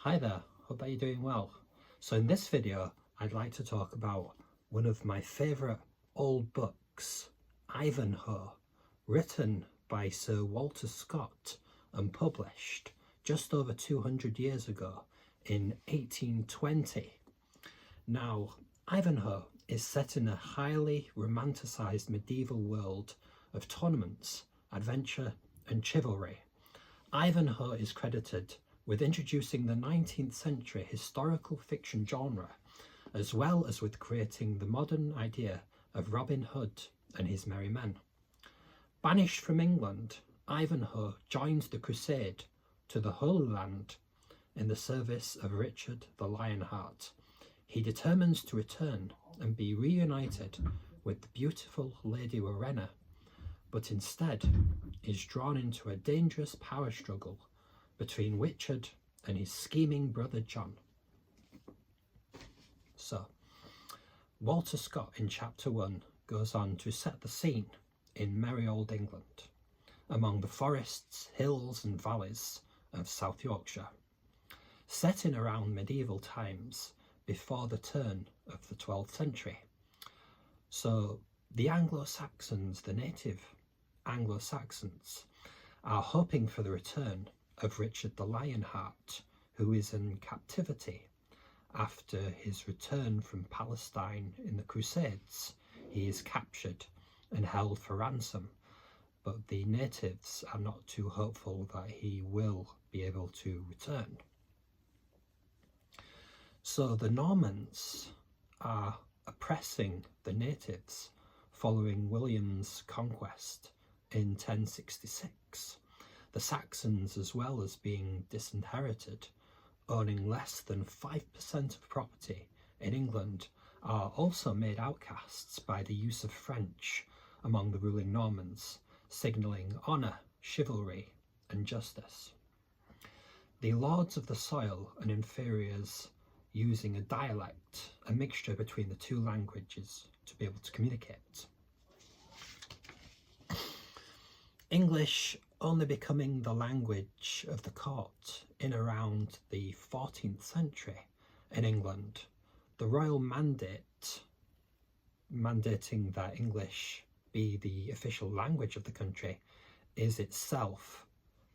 Hi there, hope that you're doing well. So in this video, I'd like to talk about one of my favourite old books, Ivanhoe, written by Sir Walter Scott and published just over 200 years ago in 1820. Now, Ivanhoe is set in a highly romanticised medieval world of tournaments, adventure and chivalry. Ivanhoe is credited with introducing the 19th century historical fiction genre, as well as with creating the modern idea of Robin Hood and his merry men. Banished from England, Ivanhoe joins the crusade to the Holy Land in the service of Richard the Lionheart. He determines to return and be reunited with the beautiful Lady Rowena, but instead is drawn into a dangerous power struggle between Richard and his scheming brother John. So, Walter Scott in chapter 1 goes on to set the scene in merry old England, among the forests, hills and valleys of South Yorkshire, set in around medieval times before the turn of the 12th century. So the Anglo-Saxons, the native Anglo-Saxons, are hoping for the return of Richard the Lionheart, who is in captivity after his return from Palestine in the Crusades. He is captured and held for ransom, but the natives are not too hopeful that he will be able to return. So the Normans are oppressing the natives following William's conquest in 1066. The Saxons, as well as being disinherited, owning less than 5% of property in England, are also made outcasts by the use of French among the ruling Normans, signalling honour, chivalry and justice. The lords of the soil and inferiors using a dialect, a mixture between the two languages, to be able to communicate. English only becoming the language of the court in around the 14th century in England. The royal mandate mandating that English be the official language of the country is itself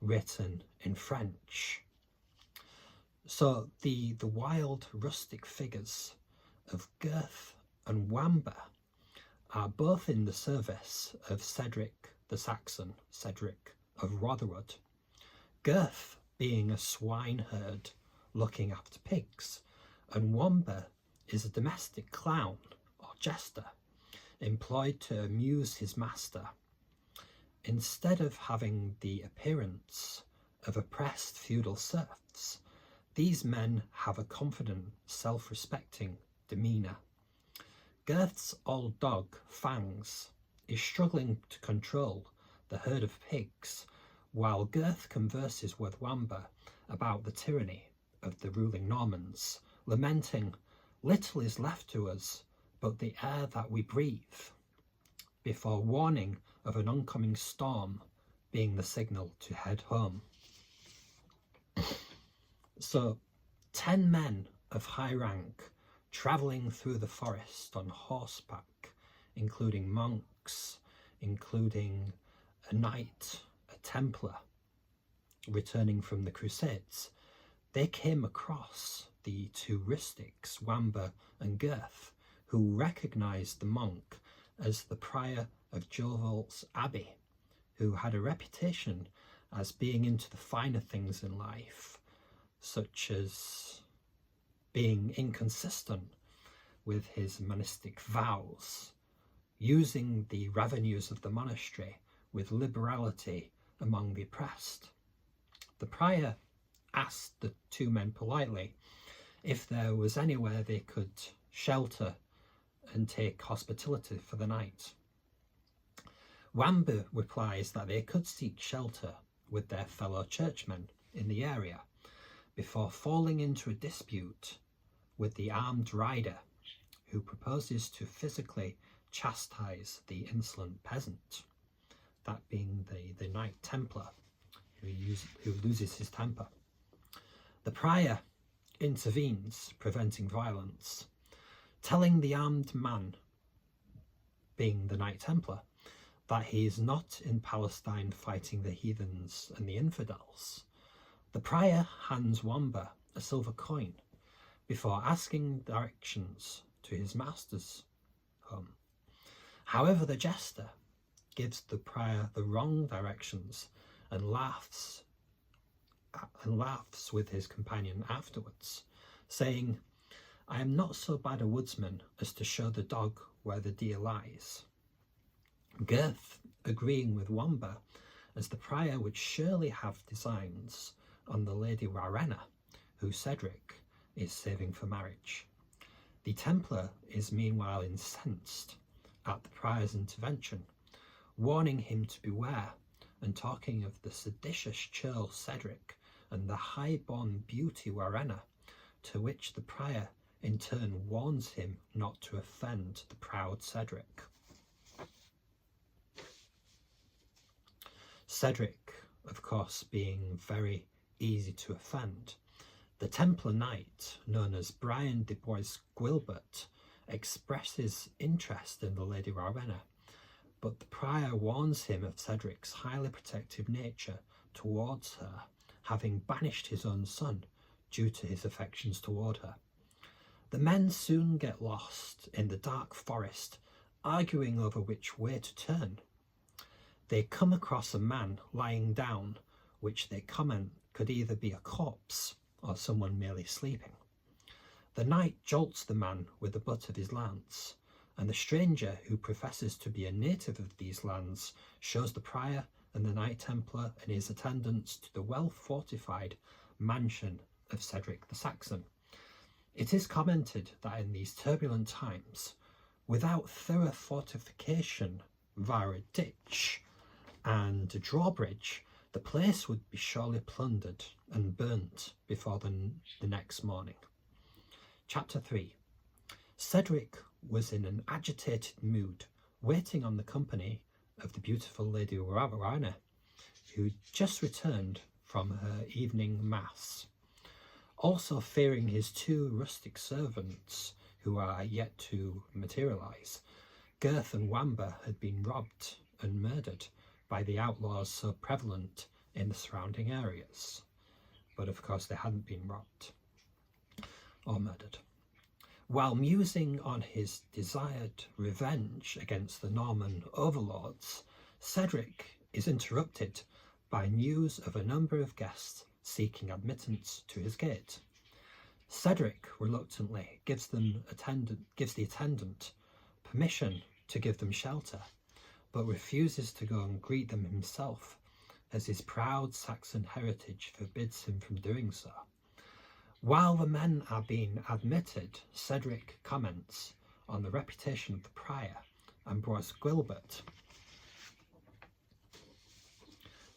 written in French. So the wild rustic figures of Gurth and Wamba are both in the service of Cedric the Saxon, Cedric of Rotherwood. Gurth being a swineherd looking after pigs, and Wamba is a domestic clown or jester employed to amuse his master. Instead of having the appearance of oppressed feudal serfs, these men have a confident, self-respecting demeanour. Gurth's old dog, Fangs, is struggling to control the herd of pigs, while Gurth converses with Wamba about the tyranny of the ruling Normans, lamenting, "Little is left to us but the air that we breathe," before warning of an oncoming storm being the signal to head home. So 10 men of high rank travelling through the forest on horseback, including monks, including a knight, a Templar, returning from the Crusades. They came across the two rustics, Wamba and Gurth, who recognised the monk as the prior of Joval's Abbey, who had a reputation as being into the finer things in life, such as being inconsistent with his monastic vows, using the revenues of the monastery with liberality among the oppressed. The prior asked the two men politely if there was anywhere they could shelter and take hospitality for the night. Wamba replies that they could seek shelter with their fellow churchmen in the area before falling into a dispute with the armed rider, who proposes to physically chastise the insolent peasant, that being the Knight Templar, who loses his temper. The prior intervenes, preventing violence, telling the armed man, being the Knight Templar, that he is not in Palestine fighting the heathens and the infidels. The prior hands Wamba a silver coin before asking directions to his master's home. However, the jester gives the prior the wrong directions and laughs with his companion afterwards, saying, "I am not so bad a woodsman as to show the dog where the deer lies." Gurth agreeing with Wamba, as the prior would surely have designs on the Lady Rowena, who Cedric is saving for marriage. The Templar is meanwhile incensed at the prior's intervention, warning him to beware and talking of the seditious churl Cedric and the high-born beauty Rowena, to which the prior in turn warns him not to offend the proud Cedric. Cedric, of course, being very easy to offend, the Templar Knight, known as Brian de Bois Guilbert, expresses interest in the Lady Rowena, but the prior warns him of Cedric's highly protective nature towards her, having banished his own son due to his affections toward her. The men soon get lost in the dark forest, arguing over which way to turn. They come across a man lying down, which they comment could either be a corpse or someone merely sleeping. The knight jolts the man with the butt of his lance, and the stranger, who professes to be a native of these lands, shows the prior and the Knight Templar and his attendants to the well-fortified mansion of Cedric the Saxon. It is commented that in these turbulent times, without thorough fortification via a ditch and a drawbridge, the place would be surely plundered and burnt before the next morning. Chapter 3. Cedric was in an agitated mood, waiting on the company of the beautiful Lady Rowena, who just returned from her evening mass. Also fearing his two rustic servants, who are yet to materialise, Gurth and Wamba had been robbed and murdered by the outlaws so prevalent in the surrounding areas. But of course they hadn't been robbed or murdered. While musing on his desired revenge against the Norman overlords, Cedric is interrupted by news of a number of guests seeking admittance to his gate. Cedric reluctantly gives the attendant permission to give them shelter, but refuses to go and greet them himself, as his proud Saxon heritage forbids him from doing so. While the men are being admitted, Cedric comments on the reputation of the prior and Bryce Guilbert.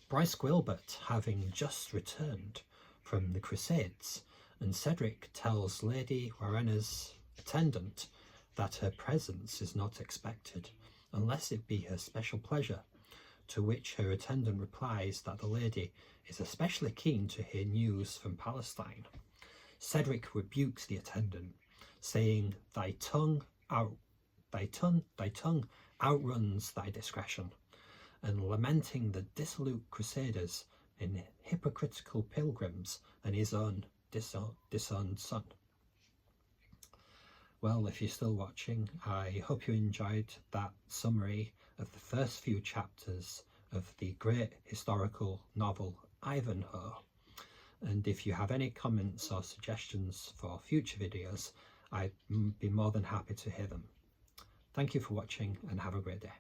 Bryce Guilbert having just returned from the Crusades, and Cedric tells Lady Rowena's attendant that her presence is not expected unless it be her special pleasure, to which her attendant replies that the lady is especially keen to hear news from Palestine. Cedric rebukes the attendant, saying, thy tongue outruns thy discretion, and lamenting the dissolute crusaders and hypocritical pilgrims and his own disowned son. Well, if you're still watching, I hope you enjoyed that summary of the first few chapters of the great historical novel Ivanhoe. And if you have any comments or suggestions for future videos, I'd be more than happy to hear them. Thank you for watching and have a great day.